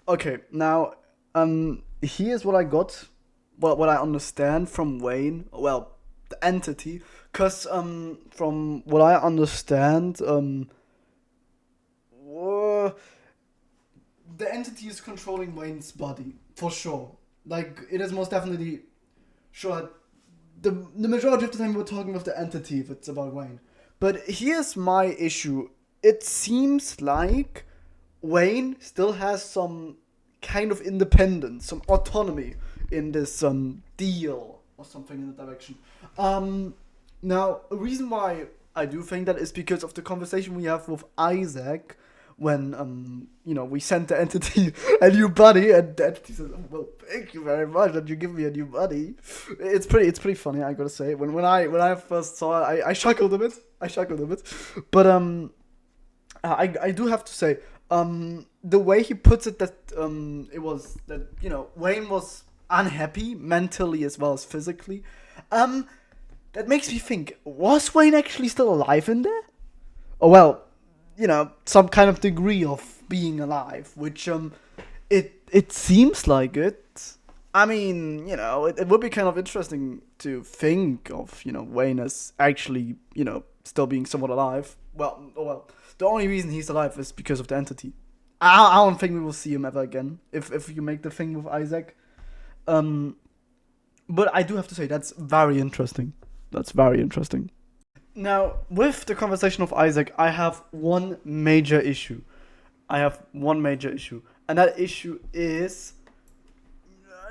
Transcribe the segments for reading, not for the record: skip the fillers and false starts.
Okay, now, here's what I got, what I understand from Wayne. Well, the entity, cause from what I understand, uh, the entity is controlling Wayne's body for sure. Like it is most definitely sure. The majority of the time we're talking of the entity if it's about Wayne. But here's my issue. It seems like Wayne still has some kind of independence, some autonomy in this deal or something in the direction. Um, Now, a reason why I do think that is because of the conversation we have with Isaac when we sent the entity a new body and the entity says, oh, well, thank you very much that you give me a new body. It's pretty funny, I gotta say. When I first saw it, I chuckled a bit. But I do have to say, the way he puts it, that it was that Wayne was unhappy mentally as well as physically. Um, that makes me think: was Wayne actually still alive in there? Oh well, some kind of degree of being alive, which it seems like it. I mean, it would be kind of interesting to think of, Wayne as actually, still being somewhat alive. Well, oh well, the only reason he's alive is because of the entity. I don't think we will see him ever again if you make the thing with Isaac. Um, but I do have to say that's very interesting. That's very interesting. Now, with the conversation of Isaac, I have one major issue. And that issue is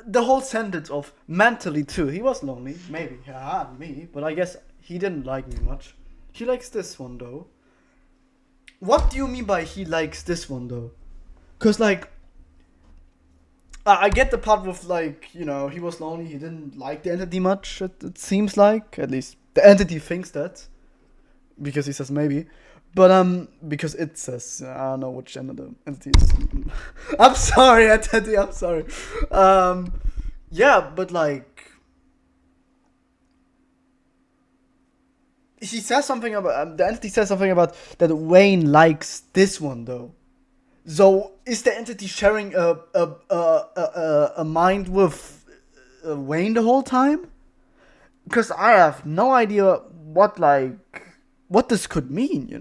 the whole sentence of mentally too. He was lonely, maybe. Yeah, me, but I guess he didn't like me much. He likes this one though. What do you mean by he likes this one though? Cause like I get the part with like he was lonely. He didn't like the entity much. It seems like at least the entity thinks that because he says maybe. But because it says I don't know which gender the entity is. I'm sorry, entity. I'm sorry. Yeah, but like he says something about the entity says something about that Wayne likes this one though. So is the entity sharing a mind with Wayne the whole time? Because I have no idea what this could mean.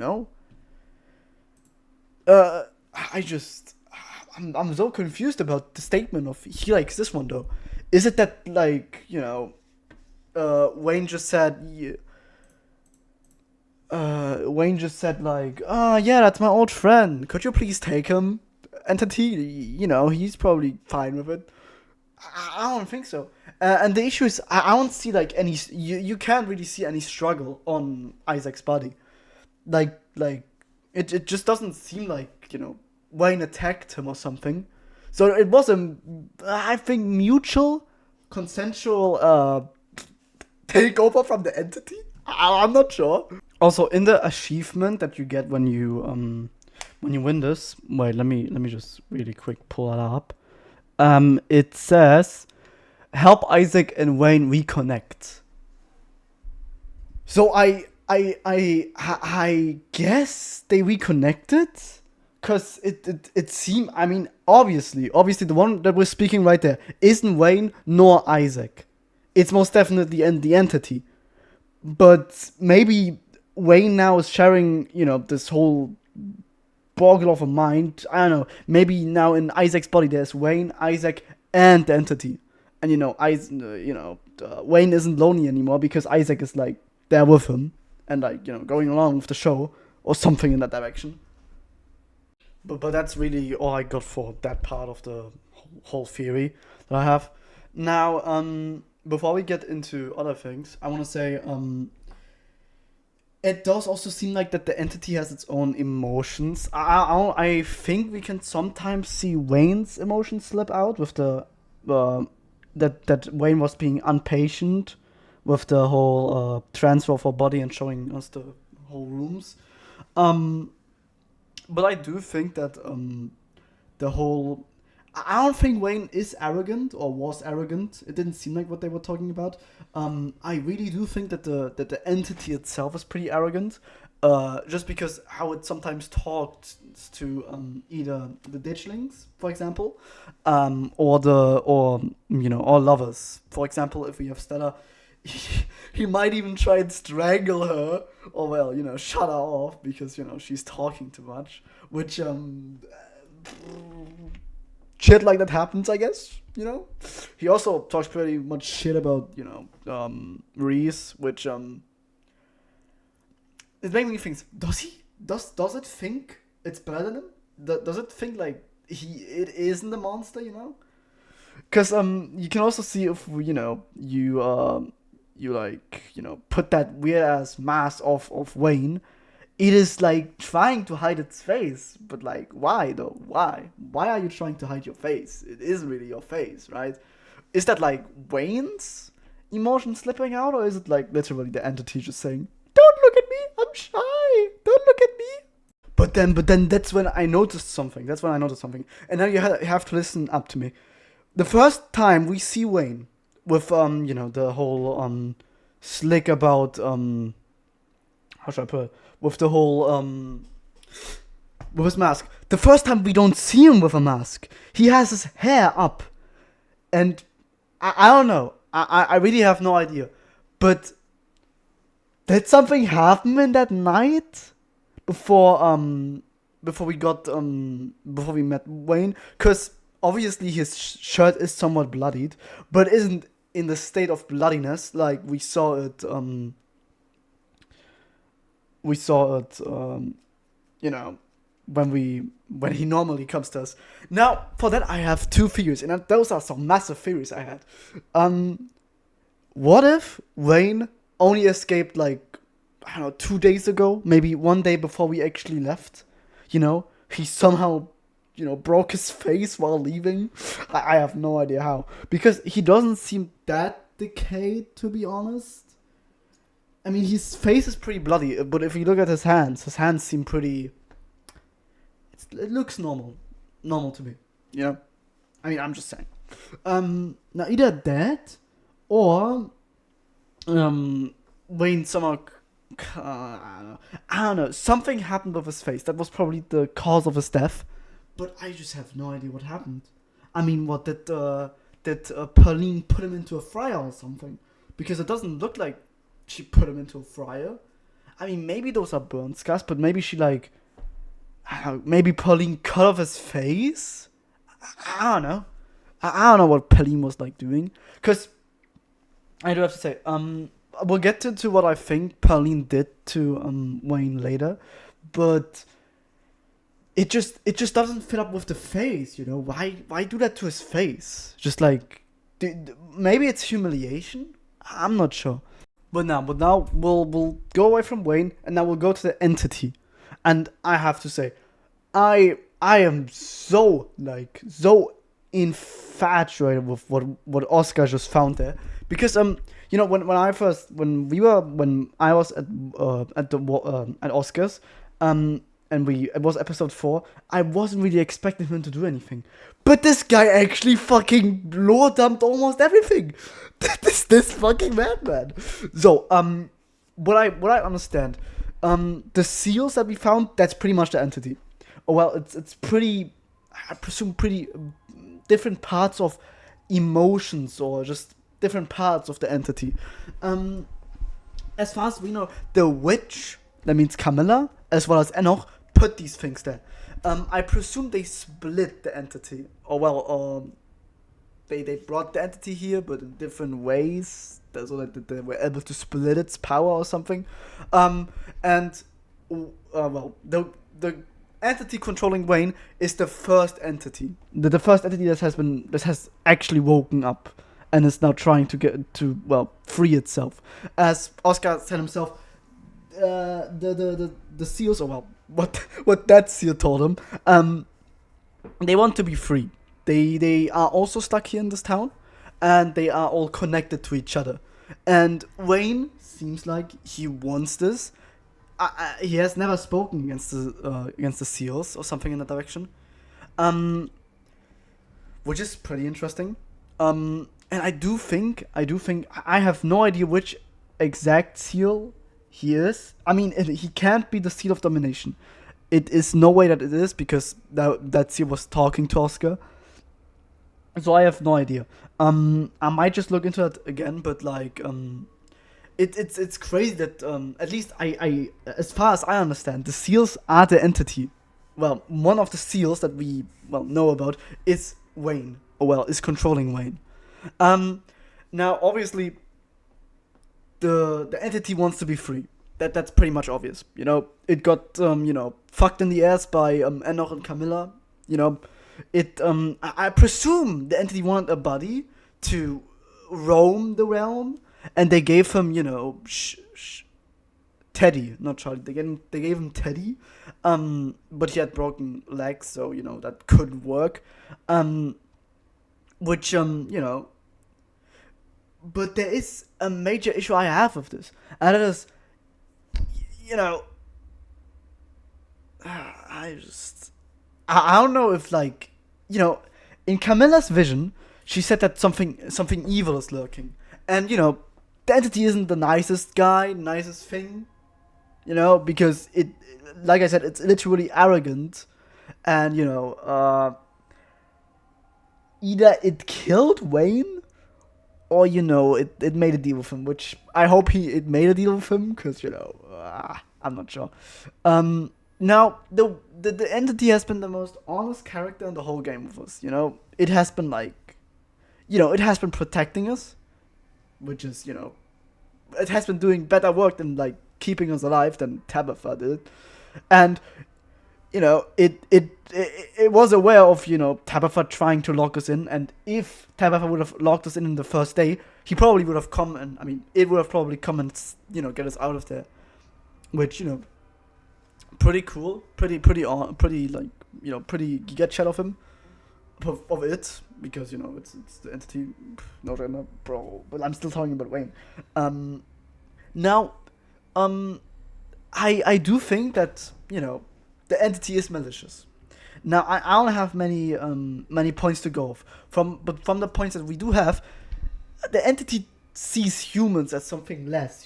Uh, I just I'm so confused about the statement of he likes this one though. Is it that like Wayne just said like, oh yeah, that's my old friend. Could you please take him? Entity, he's probably fine with it. I don't think so. And the issue is, I don't see like any. You can't really see any struggle on Isaac's body. Like it just doesn't seem like Wayne attacked him or something. So it was I think mutual, consensual takeover from the entity. I'm not sure. Also, in the achievement that you get when you win this, wait, let me just really quick pull that up. It says help Isaac and Wayne reconnect. So I guess they reconnected, cause it seemed. I mean, obviously the one that we're speaking right there isn't Wayne nor Isaac. It's most definitely the entity. But maybe Wayne now is sharing, this whole boggle of a mind. I don't know. Maybe now in Isaac's body there's Wayne, Isaac, and the entity. And Wayne isn't lonely anymore because Isaac is like there with him and like going along with the show or something in that direction. But that's really all I got for that part of the whole theory that I have. Now, before we get into other things, I want to say it does also seem like that the entity has its own emotions. I think we can sometimes see Wayne's emotions slip out with the that Wayne was being impatient with the whole transfer of her body and showing us the whole rooms. Um, but I do think that the whole I don't think Wayne is arrogant or was arrogant. It didn't seem like what they were talking about. I really do think that the entity itself is pretty arrogant. Just because how it sometimes talked to either the ditchlings, for example, or lovers. For example, if we have Stella, he might even try and strangle her, or shut her off because she's talking too much, which shit like that happens, I guess. He also talks pretty much shit about Reese, which it makes me think. Does it think it's better than him? Does it think like it isn't the monster? Because you can also see if you put that weird ass mask of Wayne. It is like trying to hide its face, but like why though? Why are you trying to hide your face? It isn't really your face, right? Is that like Wayne's emotion slipping out, or is it like literally the entity just saying, "Don't look at me, I'm shy. Don't look at me." But then that's when I noticed something. And now you have to listen up to me. The first time we see Wayne with the whole slick about how should I put it? With the whole with his mask. The first time we don't see him with a mask, he has his hair up, and I don't know. I really have no idea. But did something happen in that night before we met Wayne? Because obviously his shirt is somewhat bloodied, but isn't in the state of bloodiness like we saw it. When he normally comes to us. Now, for that, I have two theories, and those are some massive theories I had. What if Wayne only escaped, like, I don't know, 2 days ago? Maybe 1 day before we actually left? He somehow, broke his face while leaving? I have no idea how. Because he doesn't seem that decayed, to be honest. I mean, his face is pretty bloody, but if you look at his hands seem pretty... It looks normal to me, I mean, I'm just saying. Now either that, or Wayne somehow, I don't know, something happened with his face. That was probably the cause of his death, but I just have no idea what happened. I mean, what did Pauline put him into a fryer or something? Because it doesn't look like she put him into a fryer. I mean, maybe those are burn scars, but maybe she maybe Pauline cut off his face? I don't know. I don't know what Pauline was like doing. Because I do have to say, we'll get to what I think Pauline did to Wayne later, but it just doesn't fit up with the face, Why do that to his face? Just like, maybe it's humiliation? I'm not sure. But now we'll go away from Wayne, and now we'll go to the entity. And I have to say, I am so infatuated with what Oscar just found there, because when I was at Oscars, it was episode 4. I wasn't really expecting him to do anything, but this guy actually fucking lore dumped almost everything. this fucking madman. So what I understand, the seals that we found, that's pretty much the entity. Oh well, it's pretty, I presume, pretty different parts of emotions, or just different parts of the entity. As far as we know, the witch, that means Camilla, as well as Enoch, put these things there. I presume they split the entity, or well, they brought the entity here, but in different ways, so that they were able to split its power or something. The entity controlling Wayne is the first entity, the first entity that has actually woken up and is now trying to get to free itself. As Oscar said himself, the seals, or what that seal told him, they want to be free. They are also stuck here in this town, and they are all connected to each other. And Wayne seems like he wants this. He has never spoken against the seals or something in that direction. which is pretty interesting. And I do think, I have no idea which exact seal he is. I mean, he can't be the seal of domination. It is no way that it is because that seal was talking to Oscar. So I have no idea. I might just look into that again, but like, it's crazy that at least I as far as I understand, the seals are the entity. Well, one of the seals that we know about is Wayne. Or is controlling Wayne. Um, Now obviously the entity wants to be free. That's pretty much obvious. You know, it got fucked in the ass by Enoch and Camilla. You know, I presume the entity wanted a body to roam the realm, and they gave him Teddy, not Charlie. They gave him Teddy, but he had broken legs, so that couldn't work. Um, which but there is a major issue I have with this, and it is, you know, I don't know if like in Camilla's vision, she said that something evil is lurking, and the entity isn't the nicest guy, nicest thing, because like I said, it's literally arrogant, and either it killed Wayne or it made a deal with him, which I hope it made a deal with him, because I'm not sure. Now the entity has been the most honest character in the whole game with us. It has been like, it has been protecting us, which is it has been doing better work than like keeping us alive than Tabitha did, and it was aware of Tabitha trying to lock us in, and if Tabitha would have locked us in the first day, he probably would have come, and I mean it would have probably come and get us out of there, which pretty cool, pretty like pretty giga chat of him, of it, because it's the entity, not Emma, bro. But I'm still talking about Wayne. Now, I do think that the entity is malicious. Now I don't have many points to go off but from the points that we do have, the entity sees humans as something less.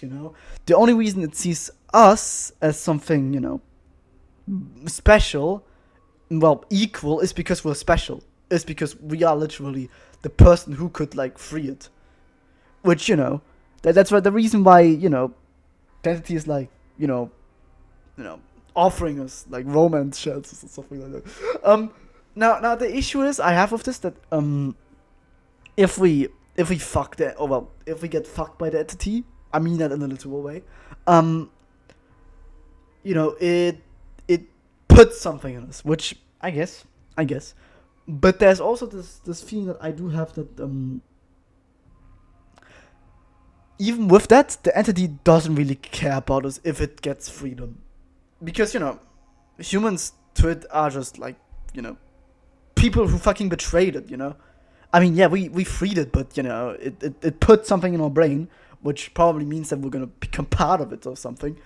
The only reason it sees us as something special, equal, is because we're special. Is because we are literally the person who could like free it. Which that's the reason why the entity is like offering us like romance shelters and something like that. Now the issue is I have with this that if we fuck if we get fucked by the entity, I mean that in a literal way, it puts something in us, which I guess. But there's also this feeling that I do have that even with that, the entity doesn't really care about us if it gets freedom. Because, humans to it are just like, people who fucking betrayed it. I mean, yeah, we freed it, but, it put something in our brain, which probably means that we're gonna become part of it or something.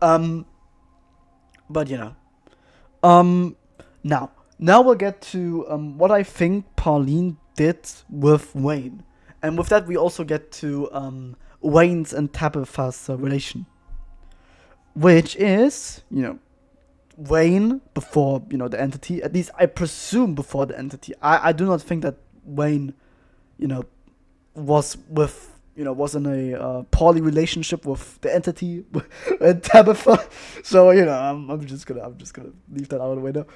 But, now we'll get to what I think Pauline did with Wayne. And with that, we also get to Wayne's and Tabitha's relation. Which is, Wayne before, the entity. At least I presume before the entity. I do not think that Wayne, was in a poly relationship with the entity and Tabitha. So, I'm just gonna leave that out of the window.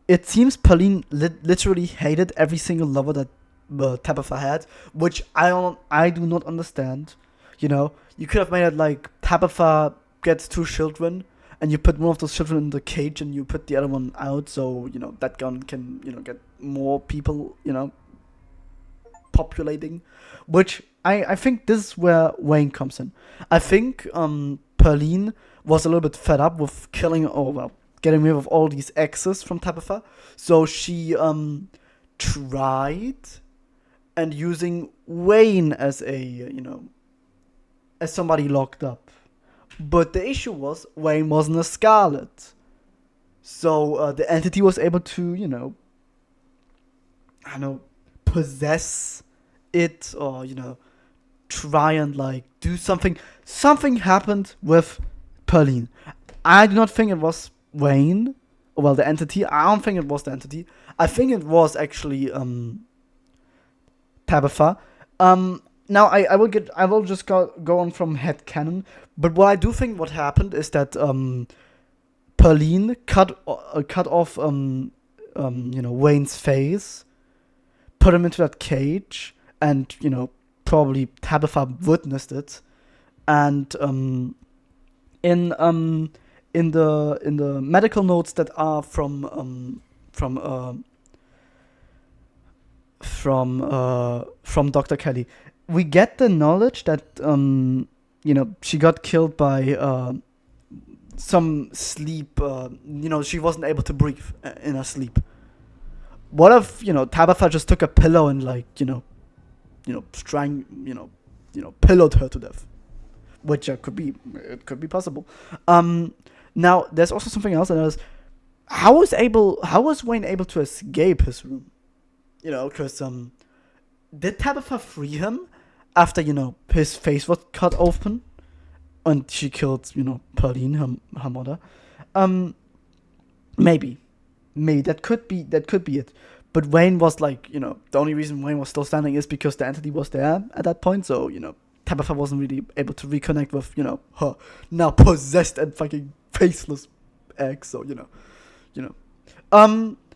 It seems Pauline literally hated every single lover that Tabitha had, which I do not understand. You could have made it like Tabitha gets 2 children, and you put one of those children in the cage, and you put the other one out, so that gun can get more people populating. Which I think this is where Wayne comes in. I think Pauline was a little bit fed up with killing getting rid of all these exes from Tabitha, so she tried and using Wayne as a as somebody locked up. But the issue was Wayne wasn't a Scarlet. So the entity was able to, I don't know, possess it, or try and like do something. Something happened with Perlene. I do not think it was Wayne. Well, the entity. I don't think it was the entity. I think it was actually Tabitha. Now I will just go on from headcanon. But what I do think what happened is that Perlene cut off Wayne's face, put him into that cage, and probably Tabitha witnessed it, and in the medical notes that are from Dr. Kelly, we get the knowledge that she got killed by some sleep. She wasn't able to breathe in her sleep. What if Tabitha just took a pillow and like pillowed her to death, which could be possible. Now there's also something else, and that is how was Wayne able to escape his room? Because did Tabitha free him after his face was cut open and she killed Perlene, her mother? Maybe that could be it. But Wayne was like, the only reason Wayne was still standing is because the entity was there at that point. So, Tabitha wasn't really able to reconnect with, her now possessed and fucking faceless ex. So,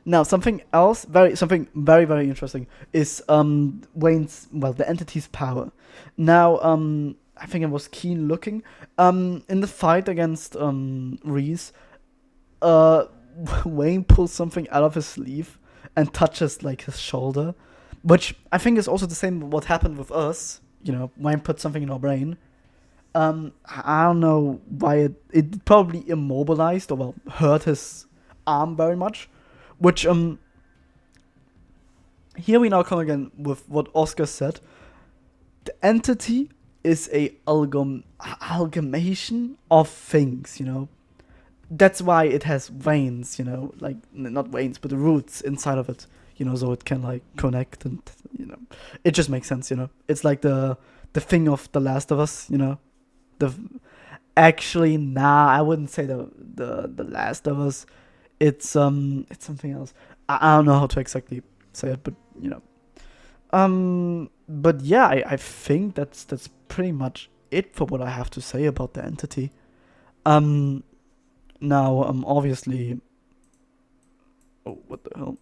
Now something very, very interesting is the entity's power. Now, I think it was keen looking. In the fight against Reese, Wayne pulls something out of his sleeve and touches like his shoulder, which I think is also the same what happened with us. Wayne put something in our brain. I don't know why it probably immobilized or hurt his arm very much, which here we now come again with what Oscar said. The entity is a amalgamation of things, That's why it has veins, like not veins, but the roots inside of it, so it can like connect and it just makes sense, It's like the thing of The Last of Us, Actually, I wouldn't say the Last of Us. It's something else. I don't know how to exactly say it, but but yeah, I think that's pretty much it for what I have to say about the entity. Now, obviously... Oh, what the hell?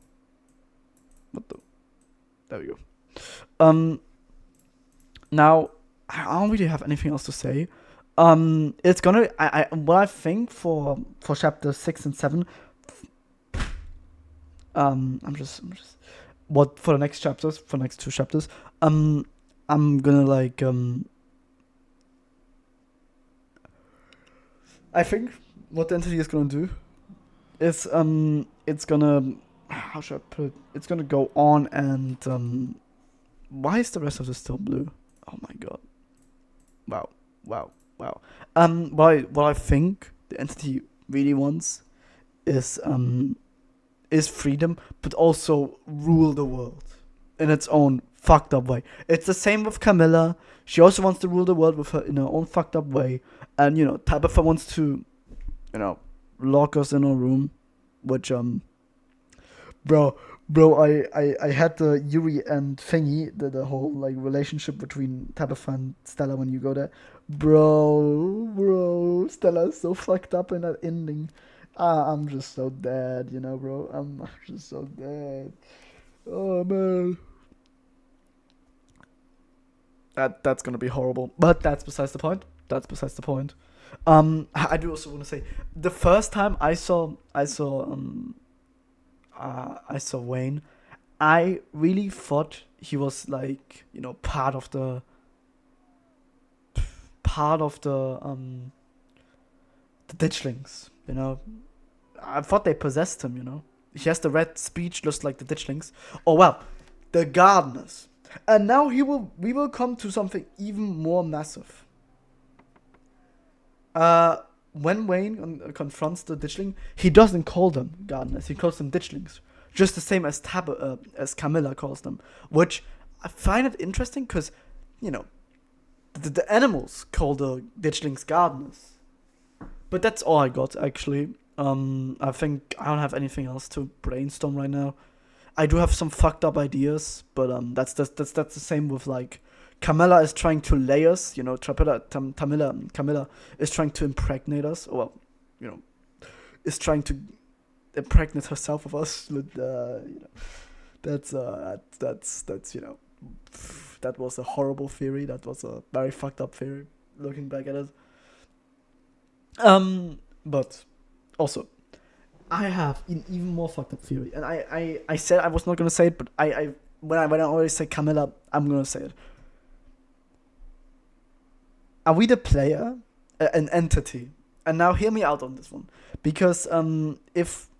There we go. Now, I don't really have anything else to say. It's gonna... what I think for chapter 6 and 7... I'm just... What, for the next chapters, for the next 2 chapters, I'm gonna, like, I think what the entity is gonna do is it's gonna, how should I put it? It's gonna go on and why is the rest of this still blue? Oh my god! Wow. What I think the entity really wants is freedom, but also rule the world in its own fucked up way. It's the same with Camilla. She also wants to rule the world with her in her own fucked up way. And Tabitha wants to, lock us in a room, which bro, I had the Yuri and Thingy, the whole like relationship between Tabitha and Stella when you go there. Bro, Stella's so fucked up in that ending. I'm just so dead, bro. I'm just so dead. Oh man. That's gonna be horrible. But that's besides the point. I do also want to say the first time I saw Wayne, I really thought he was like, part of the ditchlings, I thought they possessed him, He has the red speech just like the ditchlings. Oh well, the gardeners. And now we will come to something even more massive. when Wayne confronts the ditchling, he doesn't call them gardeners. He calls them ditchlings, just the same as as Camilla calls them. Which I find it interesting because, you know, the animals call the ditchlings gardeners. But that's all I got actually. I think I don't have anything else to brainstorm right now. I do have some fucked up ideas, but that's the same with like Camilla is trying to lay us, you know, Camilla is trying to impregnate us, or well, you know, is trying to impregnate herself with us. You know, that's you know, that was a horrible theory. That was a very fucked up theory. Looking back at it, but also I have an even more fucked up theory, and I said I was not gonna say it, but when I already say Camilla, I'm gonna say it. Are we the player, an entity? And now hear me out on this one, because if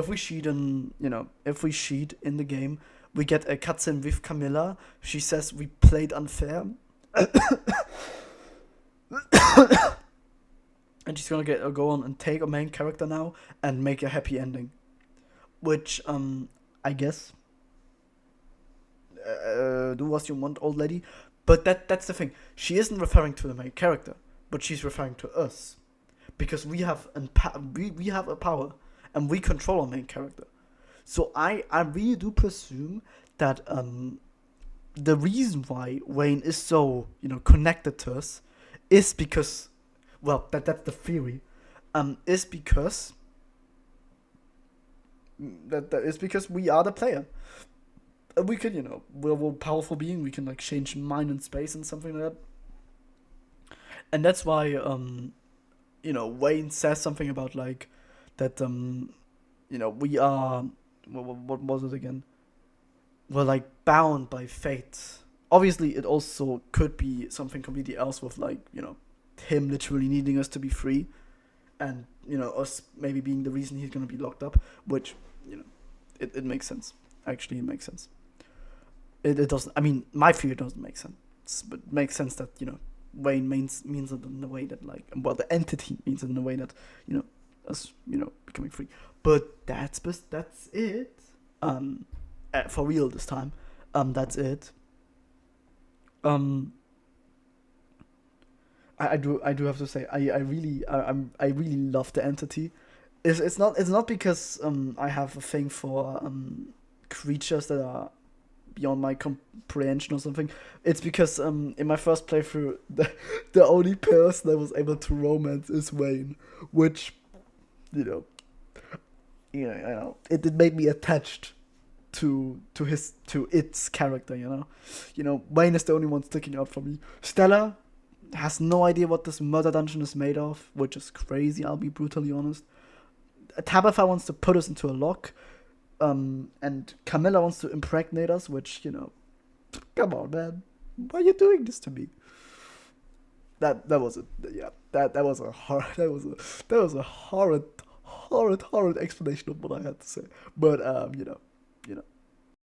we cheat in the game, we get a cutscene with Camilla. She says we played unfair, and she's gonna go on and take a main character now and make a happy ending, which I guess do as you want, old lady. But that's the thing. She isn't referring to the main character, but she's referring to us, because we have we have a power and we control our main character. So I really do presume that the reason why Wayne is so, you know, connected to us is because, well, that's the theory, is because we are the player. We can, you know, we're a powerful being. We can like change mind and space and something like that. And that's why, you know, Wayne says something about like that, you know, we are, what was it again? We're like bound by fate. Obviously, it also could be something completely else with like, you know, him literally needing us to be free, and, you know, us maybe being the reason he's gonna be locked up, which, you know, it makes sense. Actually, it makes sense. It doesn't. I mean, my theory doesn't make sense, but it makes sense that, you know, Wayne means it in a way that, like, well, the entity means it in a way that, you know, us, you know, becoming free. But that's it. For real this time. That's it. I do have to say I really love the entity. It's not because I have a thing for creatures that are beyond my comprehension or something. It's because in my first playthrough, the only person I was able to romance is Wayne, which, you know, it made me attached to its character. You know, Wayne is the only one sticking out for me. Stella has no idea what this murder dungeon is made of, which is crazy. I'll be brutally honest. Tabitha wants to put us into a lock. And Camilla wants to impregnate us, which, you know, come on, man, why are you doing this to me? That was it. Yeah, that was a horrid explanation of what I had to say. But you know,